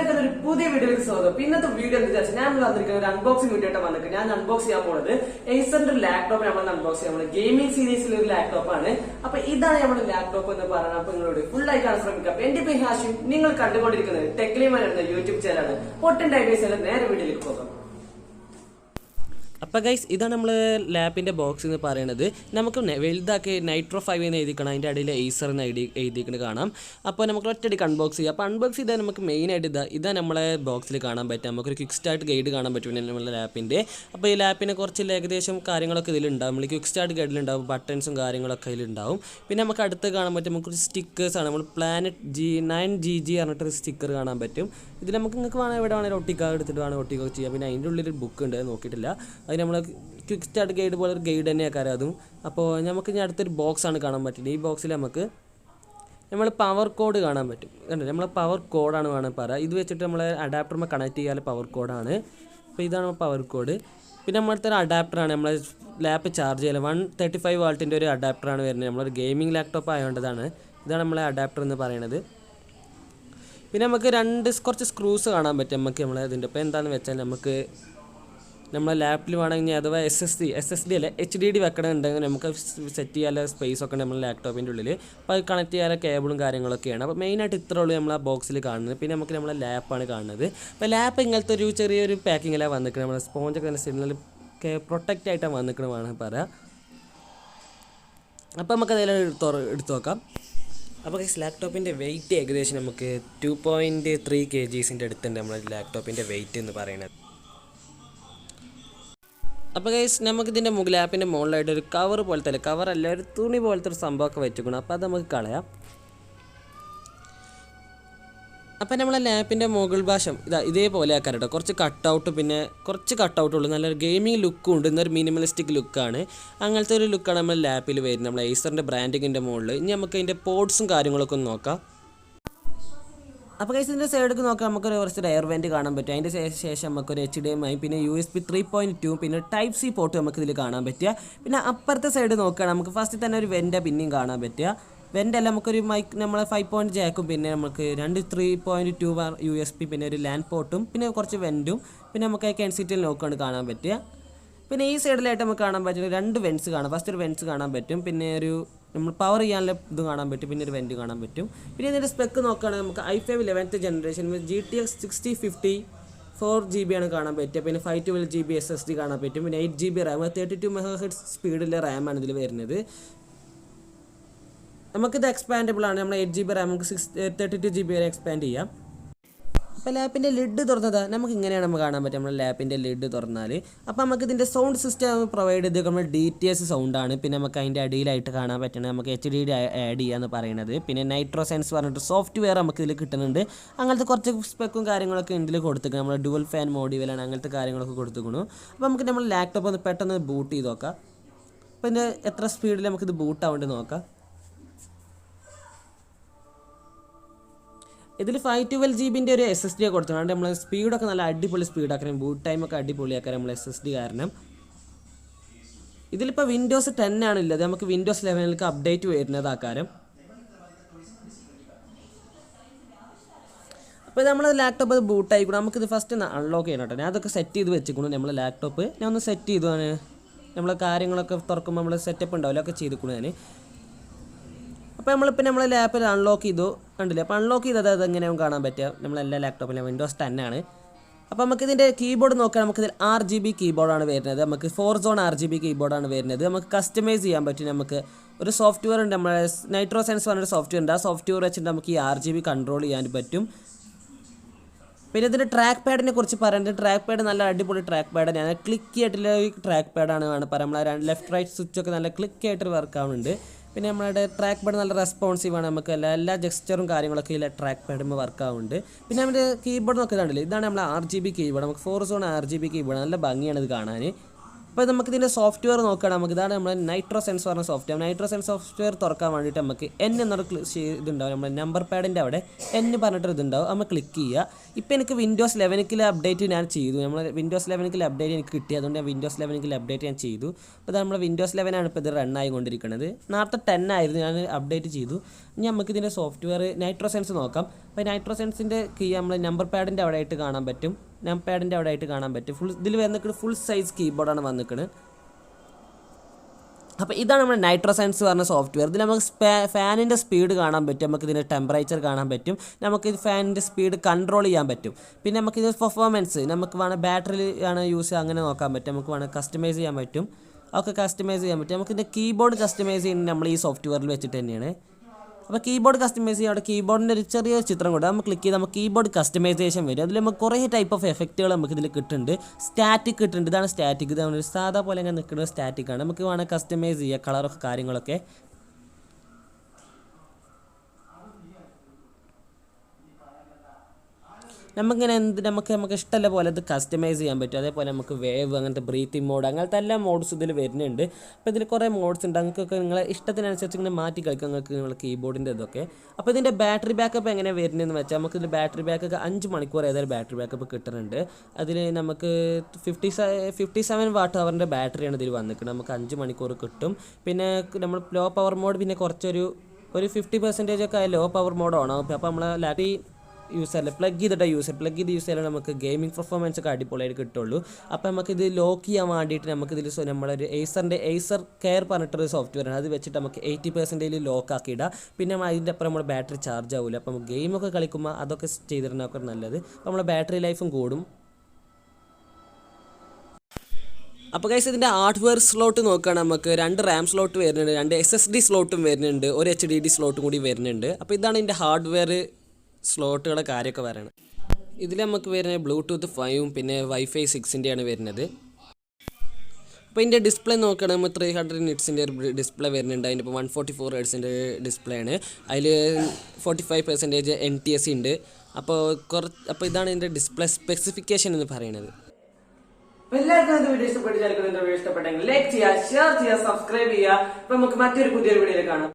ഒരു പുതിയ വീഡിയോയിലേക്ക് സ്വാഗതം. ഇന്നത്തെ വീഡിയോ എന്താ വെച്ചാൽ ഞാൻ വന്നിരിക്കുന്ന ഒരു അൺബോക്സിംഗ് വീഡിയോ ആയിട്ട് വന്നിട്ട് ഞാൻ അൺബോക്സ് ചെയ്യാൻ പോകുന്നത് ഏസറിന്റെ ലാപ്ടോപ്പ് നമ്മൾ അൺബോക്സ് ചെയ്യാൻ പോകുന്നത് ഗെയിമിംഗ് സീരീസിലെ ഒരു ലാപ്ടോപ്പ് ആണ്. അപ്പൊ ഇതാണ് നമ്മുടെ ലാപ്ടോപ്പ് എന്ന് പറയുന്നത്. അപ്പൊ നിങ്ങളോട് ഫുൾ ആയി കാണാൻ ശ്രമിക്കാം. എന്റെ പേര് ഹാഷിം, നിങ്ങൾ കണ്ടുകൊണ്ടിരിക്കുന്നത് ടെക്ലിമാൻ എന്ന യൂട്യൂബ് ചാനലാണ്. പൊട്ടൻ ഡൈവേഴ്സ് നേരെ വീഡിയോയിലേക്ക് പോകാം. അപ്പോൾ ഗൈസ്, ഇതാണ് നമ്മൾ ലാപ്പിൻ്റെ ബോക്സ് എന്ന് പറയുന്നത്. നമുക്ക് വലുതാക്കി നൈട്രോ 5 എന്ന് എഴുതിക്കണം, അതിൻ്റെ അടിയിൽ ഏസർ എന്ന് എഴുതിക്കുന്നത് കാണാം. അപ്പോൾ നമുക്ക് ഒറ്റയടിക്ക് അൺബോക്സ് ചെയ്യാം. അപ്പോൾ അൺബോക്സ് ചെയ്താൽ നമുക്ക് മെയിനായിട്ട് ഇതാ നമ്മളെ ബോക്സിൽ കാണാൻ പറ്റും. നമുക്കൊരു ക്വിക്ക് സ്റ്റാർട്ട് ഗൈഡ് കാണാൻ പറ്റും നമ്മുടെ ലാപ്പിൻ്റെ. അപ്പോൾ ഈ ലാപ്പിനെ കുറച്ച് ഏകദേശം കാര്യങ്ങളൊക്കെ ഇതിലുണ്ടാവും. നമ്മൾ ക്വിക്ക് സ്റ്റാർട്ട് ഗൈഡിലുണ്ടാവും, ബട്ടൺസും കാര്യങ്ങളൊക്കെ അതിലുണ്ടാവും. പിന്നെ നമുക്ക് അടുത്ത് കാണാൻ പറ്റും നമുക്കൊരു സ്റ്റിക്കേഴ്സാണ്. നമ്മൾ പ്ലാനറ്റ് 9GG പറഞ്ഞിട്ടൊരു സ്റ്റിക്കർ കാണാൻ പറ്റും. ഇതിൽ നമുക്ക് നിങ്ങൾക്ക് വേണമെങ്കിൽ എവിടെ വേണമെങ്കിൽ ഒട്ടിക്കുക, എടുത്തിട്ട് വേണമെങ്കിൽ ഒട്ടിക്കുക ചെയ്യാം. പിന്നെ അതിൻ്റെ ഉള്ളിൽ ബുക്ക് ഉണ്ട്, നോക്കിയിട്ടില്ല. അത് നമ്മൾ ക്വിക്ക് സ്റ്റാർട്ട് ഗൈഡ് പോലെ ഒരു ഗൈഡ് തന്നെയാണ് കാര്യം അതും. അപ്പോൾ നമുക്ക് ഇനി അടുത്തൊരു ബോക്സാണ് കാണാൻ പറ്റുന്നത്. ഈ ബോക്സിൽ നമുക്ക് നമ്മൾ പവർ കോഡ് കാണാൻ പറ്റും. കണ്ടോ, നമ്മൾ പവർ കോഡാണ് വേണമെങ്കിൽ പറയാം. ഇത് വെച്ചിട്ട് നമ്മൾ അഡാപ്റ്ററുമ്പോൾ കണക്ട് ചെയ്യാൻ പവർ കോഡാണ്. അപ്പോൾ ഇതാണ് പവർ കോഡ്. പിന്നെ നമ്മളടുത്ത ഒരു അഡാപ്റ്ററാണ് നമ്മളെ ലാപ്പ് ചാർജ് ചെയ്യാൻ 135 വാൾട്ടിൻ്റെ ഒരു അഡാപ്റ്ററാണ് വരുന്നത്. നമ്മളൊരു ഗെയിമിംഗ് ലാപ്ടോപ്പ് ആയതുകൊണ്ടതാണ്. ഇതാണ് നമ്മളെ അഡാപ്റ്റർ എന്ന് പറയുന്നത്. പിന്നെ നമുക്ക് കുറച്ച് സ്ക്രൂസ് കാണാൻ പറ്റും നമുക്ക് നമ്മളെ ഇതിൻ്റെ. ഇപ്പോൾ എന്താണെന്ന് വെച്ചാൽ നമുക്ക് നമ്മളെ ലാപ്പിൽ വേണമെങ്കിൽ അഥവാ SSD അല്ല HDD വെക്കണമെന്നുണ്ടെങ്കിൽ നമുക്ക് സെറ്റ് ചെയ്യാനുള്ള സ്പേസൊക്കെ ഉണ്ട് നമ്മുടെ ലാപ്ടോപ്പിൻ്റെ ഉള്ളിൽ. അപ്പോൾ അത് കണക്ട് ചെയ്യാനുള്ള കേബിളും കാര്യങ്ങളൊക്കെയാണ്. അപ്പോൾ മെയിനായിട്ട് ഇത്രേ ഉള്ളൂ നമ്മൾ ആ ബോക്സിൽ കാണുന്നത്. പിന്നെ നമുക്ക് നമ്മളെ ലാപ്പാണ് കാണുന്നത്. അപ്പോൾ ലാപ്പ് ഇങ്ങനത്തെ ഒരു ചെറിയൊരു പാക്കിങ്ങിലാണ് വന്നിരിക്കുന്നത്. നമ്മുടെ സ്പോഞ്ചൊക്കെ തന്നെ സിഗ്നൽ പ്രൊട്ടക്റ്റ് ആയിട്ടാണ് വന്നിരിക്കണമെന്നാണ് പറയാം. അപ്പോൾ നമുക്ക് അതിൽ എടുത്ത് നോക്കാം. അപ്പോൾ ഗൈസ്, ലാപ്ടോപ്പിൻ്റെ വെയിറ്റ് ഏകദേശം നമുക്ക് 2.3 kgsൻ്റെ അടുത്തുണ്ട് നമ്മുടെ ലാപ്ടോപ്പിൻ്റെ വെയിറ്റ് എന്ന് പറയുന്നത്. അപ്പോൾ ഗൈസ്, നമുക്കിതിൻ്റെ ലാപ്പിൻ്റെ മുകളിലായിട്ട് ഒരു കവർ പോലത്തെ കവറല്ല, ഒരു തുണി പോലത്തെ ഒരു സംഭവമൊക്കെ വെച്ചിരിക്കണം. അപ്പോൾ അത് നമുക്ക് കളയാം. അപ്പോൾ നമ്മളെ ലാപ്പിൻ്റെ മുകൾ ഭാഷം ഇതേപോലെ ആക്കാൻ കേട്ടോ. കുറച്ച് കട്ടൗട്ട്, പിന്നെ കുറച്ച് കട്ടൗട്ടുള്ളൂ. നല്ലൊരു ഗെയിമിംഗ് ലുക്കും ഉണ്ട്, ഇന്നൊരു മിനിമലിസ്റ്റിക് ലുക്കാണ്. അങ്ങനത്തെ ഒരു ലുക്കാണ് നമ്മൾ ലാപ്പിൽ വരുന്നത്, നമ്മൾ ഏസറിൻ്റെ ബ്രാൻഡിങ്ങിൻ്റെ മുകളിൽ. ഇനി നമുക്ക് അതിൻ്റെ പോർട്സും കാര്യങ്ങളൊക്കെ ഒന്ന് നോക്കാം. അപ്പോൾ ഗൈസ്, ഇതിൻ്റെ സൈഡിലേക്ക് നോക്കാം. നമുക്കൊരു കുറച്ച് എയർ വെൻറ്റ് കാണാൻ പറ്റും. അതിൻ്റെ ശേഷം നമുക്കൊരു HDMI, പിന്നെ USB 3.2, പിന്നെ Type-C പോർട്ട് നമുക്കിതിൽ കാണാൻ പറ്റുക. പിന്നെ അപ്പുറത്തെ സൈഡ് നോക്കുകയാണ് നമുക്ക് ഫസ്റ്റ് തന്നെ ഒരു വെൻ്റ് പിന്നെയും കാണാൻ പറ്റുക. വെൻ്റല്ല, നമുക്കൊരു മൈക്ക് നമ്മളെ 5 ജാക്കും, പിന്നെ നമുക്ക് 3.2 USB, പിന്നെ ഒരു ലാൻഡ് പോർട്ടും, പിന്നെ കുറച്ച് വെൻറ്റും, പിന്നെ നമുക്ക് NCT നോക്കാണ് കാണാൻ പറ്റുക. പിന്നെ ഈ സൈഡിലായിട്ട് നമുക്ക് കാണാൻ പറ്റുന്ന 2 വെൻറ്റ്സ് കാണാം. ഫസ്റ്റ് ഒരു വെൻറ്റ്സ് കാണാൻ പറ്റും, പിന്നെ ഒരു നമ്മൾ പവർ ചെയ്യാനുള്ള ഇത് കാണാൻ പറ്റും, പിന്നെ ഒരു വെൻറ്റ് കാണാൻ പറ്റും. പിന്നെ ഇതിൻ്റെ സ്പെക്ക് നോക്കുകയാണെങ്കിൽ നമുക്ക് i5 11th generation GTX 6050 4GB ആണ് കാണാൻ പറ്റുക. പിന്നെ 512GB SSD കാണാൻ പറ്റും. പിന്നെ 8GB റാം, 32 MHz സ്പീഡിലെ റാമാണ് ഇതിൽ വരുന്നത്. നമുക്കിത് എക്സ്പാൻഡബിൾ ആണ്. നമ്മൾ 8GB റാം നമുക്ക് 32GB വരെ എക്സ്പാൻഡ് ചെയ്യാം. അപ്പോൾ ലാപ്പിൻ്റെ ലിഡ് തുറന്നതാണ് നമുക്ക് ഇങ്ങനെയാണ് നമുക്ക് കാണാൻ പറ്റും. നമ്മുടെ ലാപ്പിൻ്റെ ലിഡ് തുറന്നാൽ അപ്പോൾ നമുക്ക് ഇതിൻ്റെ സൗണ്ട് സിസ്റ്റം പ്രൊവൈഡ് ചെയ്ത് നമ്മൾ DTS സൗണ്ടാണ്. പിന്നെ നമുക്ക് അതിൻ്റെ അടിയിലായിട്ട് കാണാൻ പറ്റുന്നത് നമുക്ക് HDD ആഡ് ചെയ്യാന്ന് പറയുന്നത്. പിന്നെ നൈട്രോ സെൻസ് പറഞ്ഞിട്ട് സോഫ്റ്റ്വെയർ നമുക്ക് ഇതിൽ കിട്ടുന്നുണ്ട്. അങ്ങനത്തെ കുറച്ച് സ്പെക്കും കാര്യങ്ങളൊക്കെ ഇതിൽ കൊടുത്തിരിക്കണം. നമ്മൾ ഡുവൽ ഫാൻ മോഡ്യൂലാണ്, അങ്ങനത്തെ കാര്യങ്ങളൊക്കെ കൊടുത്തിരിക്കുന്നു. അപ്പോൾ നമുക്ക് നമ്മൾ ലാപ്ടോപ്പ് ഒന്ന് പെട്ടെന്ന് ബൂട്ട് ചെയ്ത് നോക്കാം. അപ്പോൾ ഇതിൻ്റെ എത്ര സ്പീഡിൽ നമുക്കിത് ബൂട്ട് ആവേണ്ടി നോക്കാം. ഇതിൽ 512GBൻ്റെ ഒരു SSD കൊടുത്തിട്ടുണ്ട്. നമ്മൾ സ്പീഡൊക്കെ നല്ല അടിപൊളി സ്പീഡാക്കണം, ബൂട്ട് ടൈമൊക്കെ അടിപൊളിയാക്കാൻ നമ്മൾ SSD കാരണം. ഇതിലിപ്പോൾ വിൻഡോസ് 10 ആണുള്ളത്, നമുക്ക് വിൻഡോസ് 11 അപ്ഡേറ്റ് വരുന്നത് ആക്കാരം. അപ്പോൾ നമ്മൾ ലാപ്ടോപ്പ് അത് ബൂട്ടായിക്കൂടെ നമുക്കിത് ഫസ്റ്റ് ഒന്ന് അൺലോക്ക് ചെയ്യണം കേട്ടോ. ഞാൻ അതൊക്കെ സെറ്റ് ചെയ്ത് വെച്ചിരിക്കുന്നു. നമ്മൾ ലാപ്ടോപ്പ് ഞാൻ ഒന്ന് സെറ്റ് ചെയ്തു. നമ്മളെ കാര്യങ്ങളൊക്കെ തുറക്കുമ്പോൾ നമ്മൾ സെറ്റപ്പ് ഉണ്ടാവില്ല, ഒക്കെ ചെയ്തിരിക്കുന്നു ഞാൻ. അപ്പോൾ നമ്മളിപ്പോൾ നമ്മളെ ലാപ്പിൽ അൺലോക്ക് ചെയ്തു, കണ്ടില്ലേ. അപ്പോൾ അൺലോക്ക് ചെയ്തത് അതെങ്ങനെയാണ് കാണാൻ പറ്റുക. നമ്മളെല്ലാ ലാപ്ടോപ്പിലും വിൻഡോസ് 10 ആണ്. അപ്പോൾ നമുക്കിതിൻ്റെ കീബോർഡ് നോക്കാം. നമുക്കിതിൽ RGB കീബോർഡാണ് വരുന്നത്. നമുക്ക് 4 സോൺ RGB കീബോർഡാണ് വരുന്നത്. നമുക്ക് കസ്റ്റമൈസ് ചെയ്യാൻ പറ്റും. നമുക്ക് ഒരു സോഫ്റ്റ്വെയർ ഉണ്ട്, നമ്മളെ നൈട്രോ സെൻസ് പറഞ്ഞൊരു സോഫ്റ്റ്വെയർ ഉണ്ട്. ആ സോഫ്റ്റ്വെയർ വെച്ചിട്ട് നമുക്ക് ഈ RGB കൺട്രോൾ ചെയ്യാൻ പറ്റും. പിന്നെ ഇതിൻ്റെ ട്രാക്ക് പാഡിനെ കുറിച്ച് പറയുന്നത്, ട്രാക്ക് പാഡ് നല്ല അടിപൊളി ട്രാക്ക് പാഡ്. ഞാൻ ക്ലിക്ക് ആയിട്ടുള്ള ട്രാക്ക് പാഡാണ് പറയാം. നമ്മളെ ലെഫ്റ്റ് റൈറ്റ് സ്വിച്ചൊക്കെ നല്ല ക്ലിക്ക് ആയിട്ട് വർക്ക് ആവുന്നുണ്ട്. പിന്നെ നമ്മുടെ ട്രാക്ക് പാഡ് നല്ല റെസ്പോൺസീവാണ്. നമുക്ക് എല്ലാ ജെസ്റ്ററും കാര്യങ്ങളൊക്കെ ഇല്ല ട്രാക്ക് പാഡുമ്പോൾ വർക്ക് ആവുന്നുണ്ട്. പിന്നെ നമ്മുടെ കീബോർഡ് നോക്കുന്നുണ്ടല്ലോ, ഇതാണ് നമ്മളെ RGB കീബോർഡ്. നമുക്ക് 4 സോൺ RGB കീബോർഡ്, നല്ല ഭംഗിയാണ് ഇത് കാണാൻ. അപ്പോൾ നമുക്കിതിൻ്റെ സോഫ്റ്റ്വെയർ നോക്കുകയാണ്. നമുക്ക് ഇതാണ് നമ്മുടെ നൈട്രോ സെൻസ് പറഞ്ഞ സോഫ്റ്റ്വെയർ. നൈട്രോ സെൻസ് സോഫ്റ്റ്വെയർ തുറക്കാൻ വേണ്ടിയിട്ട് നമുക്ക് N എന്നൊരു ഇതുണ്ടാവും. നമ്മുടെ നമ്പർ പാഡിൻ്റെ അവിടെ N പറഞ്ഞിട്ടൊരു ഇതുണ്ടാവും. നമ്മൾ ക്ലിക്ക് ചെയ്യുക. ഇപ്പോൾ എനിക്ക് വിൻഡോസ് 11 അപ്ഡേറ്റ് ഞാൻ ചെയ്തു. നമ്മൾ വിൻഡോസ് 11 അപ്ഡേറ്റ് എനിക്ക് കിട്ടി, അതുകൊണ്ട് ഞാൻ വിൻഡോസ് 11 അപ്ഡേറ്റ് ഞാൻ ചെയ്തു. അപ്പോൾ നമ്മൾ വിൻഡോസ് 11 ആണ് ഇപ്പോൾ ഇത് റൺ ആയിക്കൊണ്ടിരിക്കുന്നത്. നേരത്തെ 10 ആയിരുന്നു, ഞാൻ അപ്ഡേറ്റ് ചെയ്തു. ഇനി നമുക്ക് ഇതിൻ്റെ സോഫ്റ്റ്വെയർ നൈട്രോ സെൻസ് നോക്കാം. അപ്പോൾ നൈട്രോ സെൻസിൻ്റെ കീ നമ്മൾ നമ്പർ പാഡിൻ്റെ അവിടെ ആയിട്ട് കാണാൻ പറ്റും. നമ്പർ പാഡിൻ്റെ അവിടെ ആയിട്ട് കാണാൻ പറ്റും. ഇതിൽ വന്നിട്ട് ഫുൾ സൈസ് കീബോർഡാണ് വന്നിക്കുന്നത്. അപ്പോൾ ഇതാണ് നമ്മുടെ നൈട്രോ സെൻസ് പറഞ്ഞ സോഫ്റ്റ്വെയർ. ഇതിൽ നമുക്ക് ഫാനിൻ്റെ സ്പീഡ് കാണാൻ പറ്റും, നമുക്ക് ഇതിൻ്റെ ടെമ്പറേച്ചർ കാണാൻ പറ്റും, നമുക്ക് ഇത് ഫാനിൻ്റെ സ്പീഡ് കൺട്രോൾ ചെയ്യാൻ പറ്റും. പിന്നെ നമുക്കിത് പെർഫോമൻസ് നമുക്ക് വേണം ബാറ്ററി ആണ് യൂസ് ചെയ്യുക അങ്ങനെ നോക്കാൻ പറ്റും, നമുക്ക് വേണം കസ്റ്റമൈസ് ചെയ്യാൻ പറ്റും, ഒക്കെ കസ്റ്റമൈസ് ചെയ്യാൻ പറ്റും. നമുക്ക് ഇതിൻ്റെ കീബോർഡ് കസ്റ്റമൈസ് ചെയ്യുന്നത് നമ്മൾ ഈ സോഫ്റ്റ്വെയറിൽ വെച്ചിട്ട് തന്നെയാണ്. അപ്പോൾ കീബോർഡ് കസ്റ്റമൈസ് ചെയ്യാൻ അവിടെ കീബോർഡിൻ്റെ ഒരു ചെറിയൊരു ചിത്രം കൊണ്ട് നമുക്ക് ക്ലിക്ക് ചെയ്ത് നമുക്ക് കീബോർഡ് കസ്റ്റമൈസേഷൻ വരും. അതിൽ നമുക്ക് കുറേ ടൈപ്പ് ഓഫ് എഫക്റ്റുകൾ നമുക്ക് ഇതിൽ കിട്ടുന്നുണ്ട്. സ്റ്റാറ്റിക് കിട്ടുന്നുണ്ട്, ഇതാണ് സ്റ്റാറ്റിക്. ഇതാണ് ഒരു സാധാ പോലെ ഇങ്ങനെ നിൽക്കുന്ന സ്റ്റാറ്റിക് ആണ്. നമുക്ക് വേണമെങ്കിൽ കസ്റ്റമൈസ് ചെയ്യുക കളറൊക്കെ കാര്യങ്ങളൊക്കെ. നമുക്കിങ്ങനെ നമുക്ക് ഇഷ്ടമുള്ള പോലെ ഇത് കസ്റ്റമൈസ് ചെയ്യാൻ പറ്റും. അതേപോലെ നമുക്ക് വേവ്, അങ്ങനത്തെ ബ്രീത്തിങ് മോഡ്, അങ്ങനത്തെ എല്ലാ മോഡ്സ് ഇതിൽ വരുന്നുണ്ട്. അപ്പോൾ ഇതിൽ കുറേ മോഡ്സ് ഉണ്ട്, നിങ്ങൾക്കൊക്കെ നിങ്ങളെ ഇഷ്ടത്തിനനുസരിച്ച് ഇങ്ങനെ മാറ്റി കളിക്കാം നിങ്ങൾക്ക് നിങ്ങളുടെ കീബോർഡിൻ്റെ ഇതൊക്കെ. അപ്പോൾ ഇതിൻ്റെ ബാറ്ററി ബാക്കപ്പ് എങ്ങനെ വരുന്നതെന്ന് വെച്ചാൽ നമുക്ക് ഇതിൽ ബാറ്ററി ബാക്കപ്പ് 5 മണിക്കൂർ ഏതായാലും ബാറ്ററി ബാക്കപ്പ് കിട്ടുന്നുണ്ട്. അതിൽ നമുക്ക് 57 വാട്ട് അവറിൻ്റെ ബാറ്ററിയാണ് ഇതിൽ വന്നിരിക്കുന്നത്. നമുക്ക് 5 മണിക്കൂർ കിട്ടും. പിന്നെ നമ്മൾ ലോ പവർ മോഡ് പിന്നെ കുറച്ചൊരു 50% ഒക്കെ ലോ പവർ മോഡ് ഓൺ ആവും. അപ്പോൾ നമ്മൾ ലാപ്ടോപ്പ് യൂസ് ചെയ്യില്ല, പ്ലഗ് ചെയ്ത് യൂസ് ചെയ്താൽ നമുക്ക് ഗെയിമിംഗ് പെർഫോമൻസ് ഒക്കെ അടിപൊളിയായിട്ട് കിട്ടുള്ളൂ. അപ്പോൾ നമുക്കിത് ലോക്ക് ചെയ്യാൻ വേണ്ടിയിട്ട് നമുക്കിതിൽ നമ്മളൊരു acer കെയർ പറഞ്ഞിട്ടൊരു സോഫ്റ്റ്വെയർ ആണ്. അത് വെച്ചിട്ട് നമുക്ക് 80% ലോക്ക് ആക്കി ഇടാം. പിന്നെ അതിൻ്റെ അപ്പുറം നമ്മുടെ ബാറ്ററി ചാർജ് ആവില്ല. അപ്പോൾ നമുക്ക് ഗെയിമൊക്കെ കളിക്കുമ്പോൾ അതൊക്കെ ചെയ്തിരുന്നൊക്കെ നല്ലത്. അപ്പോൾ നമ്മുടെ ബാറ്ററി ലൈഫും കൂടും. അപ്പോൾ ഗൈസ് ഇതിൻ്റെ ഹാർഡ്വെയർ സ്ലോട്ട് നോക്കുകയാണെങ്കിൽ നമുക്ക് 2 RAM സ്ലോട്ട് വരുന്നുണ്ട്, 2 SSD സ്ലോട്ടും വരുന്നുണ്ട്, ഒരു HDD സ്ലോട്ടും കൂടി വരുന്നുണ്ട്. അപ്പോൾ ഇതാണ് ഇതിൻ്റെ ഹാർഡ്വെയർ സ്ലോട്ടുകളുടെ കാര്യമൊക്കെ പറയുന്നത്. ഇതിൽ നമുക്ക് വരുന്നത് ബ്ലൂടൂത്ത് 5 പിന്നെ വൈഫൈ 6-ൻ്റെയാണ് വരുന്നത്. അപ്പോൾ ഇതിൻ്റെ ഡിസ്പ്ലേ നോക്കുകയാണെങ്കിൽ 300 നിറ്റ്സിൻ്റെ ഒരു ഡിസ്പ്ലേ വരുന്നുണ്ട്. അതിൻ്റെ ഇപ്പോൾ 144 ഹെർട്സിൻ്റെ ഡിസ്പ്ലേ ആണ്. അതിൽ 45% NTSC ഉണ്ട്. അപ്പോൾ ഇതാണ് ഇതിൻ്റെ ഡിസ്പ്ലേ സ്പെസിഫിക്കേഷൻ എന്ന് പറയുന്നത്. എല്ലാവർക്കും വീഡിയോ ഇഷ്ടപ്പെട്ടെങ്കിൽ ലൈക്ക് ചെയ്യുക, ഷെയർ ചെയ്യുക, സബ്സ്ക്രൈബ് ചെയ്യുക. അപ്പോൾ നമുക്ക് മറ്റൊരു പുതിയൊരു വീഡിയോയിൽ കാണാം.